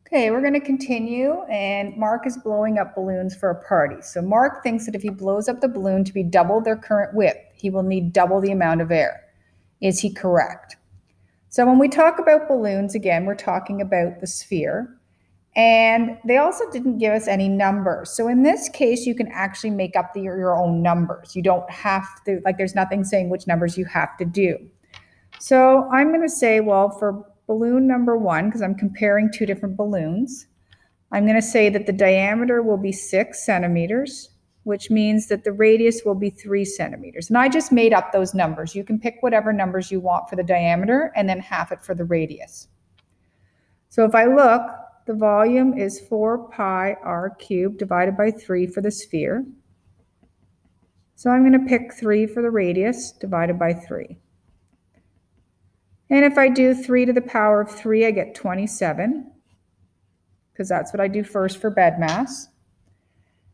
Okay, we're going to continue, and Mark is blowing up balloons for a party. So Mark thinks that if he blows up the balloon to be double their current width, he will need double the amount of air. Is he correct? So when we talk about balloons, again, we're talking about the sphere. And they also didn't give us any numbers. So in this case, you can actually make up your own numbers. You don't have to, like there's nothing saying which numbers you have to do. So I'm going to say, well, for balloon number one, because I'm comparing two different balloons, I'm going to say that the diameter will be 6 centimeters, which means that the radius will be 3 centimeters. And I just made up those numbers. You can pick whatever numbers you want for the diameter and then half it for the radius. So if I look, the volume is 4 pi r cubed divided by 3 for the sphere. So I'm going to pick 3 for the radius divided by 3. And if I do 3 to the power of 3, I get 27, because that's what I do first for BEDMAS.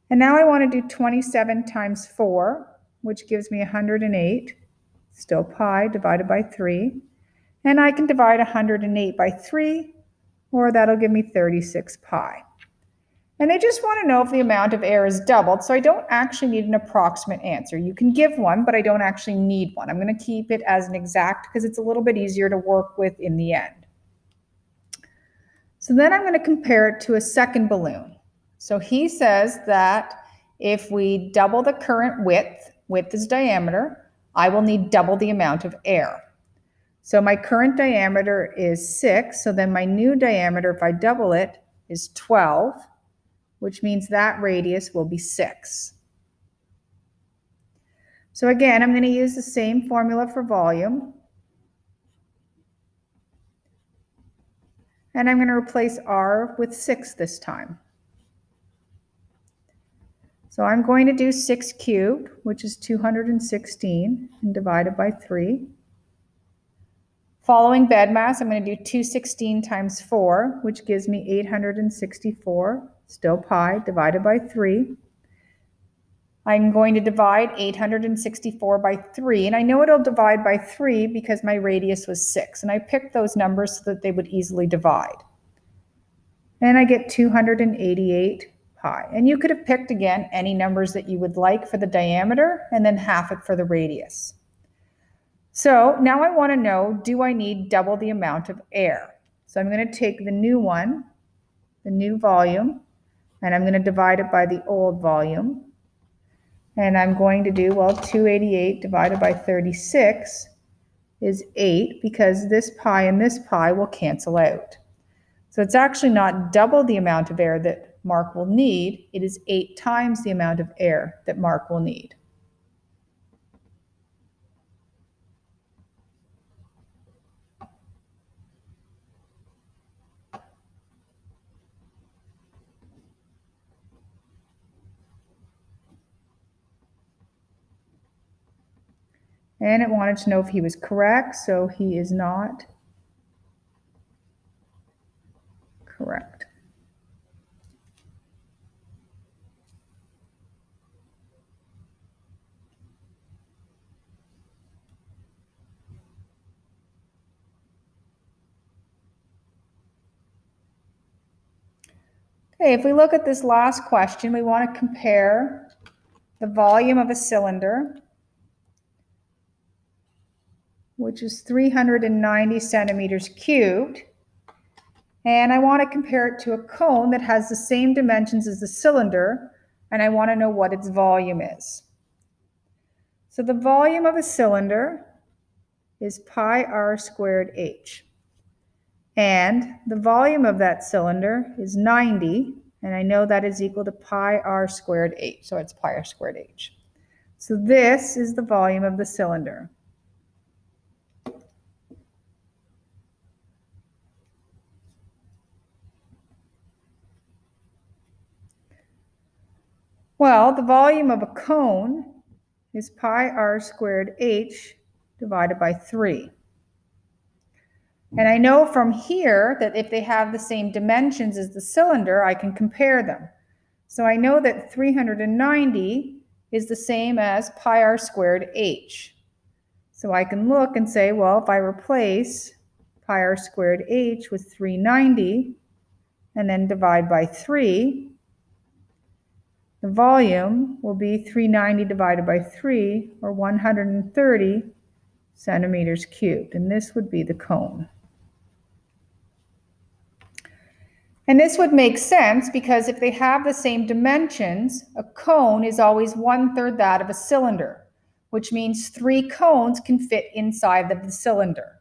And now I want to do 27 times 4, which gives me 108, still pi divided by 3. And I can divide 108 by 3, or that'll give me 36 pi. And they just want to know if the amount of air is doubled, so I don't actually need an approximate answer. You can give one, but I don't actually need one. I'm going to keep it as an exact because it's a little bit easier to work with in the end. So then I'm going to compare it to a second balloon. So he says that if we double the current width is diameter, I will need double the amount of air. So my current diameter is 6, so then my new diameter, if I double it, is 12, which means that radius will be 6. So again, I'm going to use the same formula for volume. And I'm going to replace r with 6 this time. So I'm going to do 6 cubed, which is 216, and divided by 3. Following BEDMAS, I'm going to do 216 times 4, which gives me 864, still pi, divided by 3. I'm going to divide 864 by 3, and I know it'll divide by 3 because my radius was 6, and I picked those numbers so that they would easily divide. And I get 288 pi. And you could have picked, again, any numbers that you would like for the diameter, and then half it for the radius. So now I want to know, do I need double the amount of air? So I'm going to take the new one, the new volume, and I'm going to divide it by the old volume. And I'm going to do, well, 288 divided by 36 is 8, because this pi and this pi will cancel out. So it's actually not double the amount of air that Mark will need, it is 8 times the amount of air that Mark will need. And it wanted to know if he was correct, so he is not correct. Okay, if we look at this last question, we want to compare the volume of a cylinder, which is 390 centimeters cubed, and I want to compare it to a cone that has the same dimensions as the cylinder, and I want to know what its volume is. So the volume of a cylinder is pi r squared h. And the volume of that cylinder is 90, and I know that is equal to pi r squared h, so it's pi r squared h. So this is the volume of the cylinder. Well, the volume of a cone is pi r squared h divided by 3. And I know from here that if they have the same dimensions as the cylinder, I can compare them. So I know that 390 is the same as pi r squared h. So I can look and say, well, if I replace pi r squared h with 390, and then divide by 3, the volume will be 390 divided by 3, or 130 centimeters cubed, and this would be the cone. And this would make sense because if they have the same dimensions, a cone is always 1/3 that of a cylinder, which means 3 cones can fit inside of the cylinder.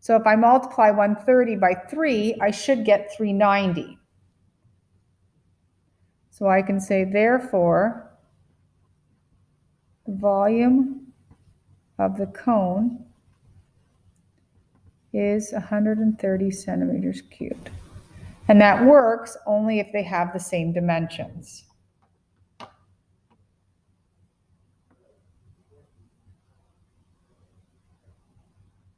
So if I multiply 130 by 3, I should get 390. So I can say, therefore, the volume of the cone is 130 centimeters cubed. And that works only if they have the same dimensions.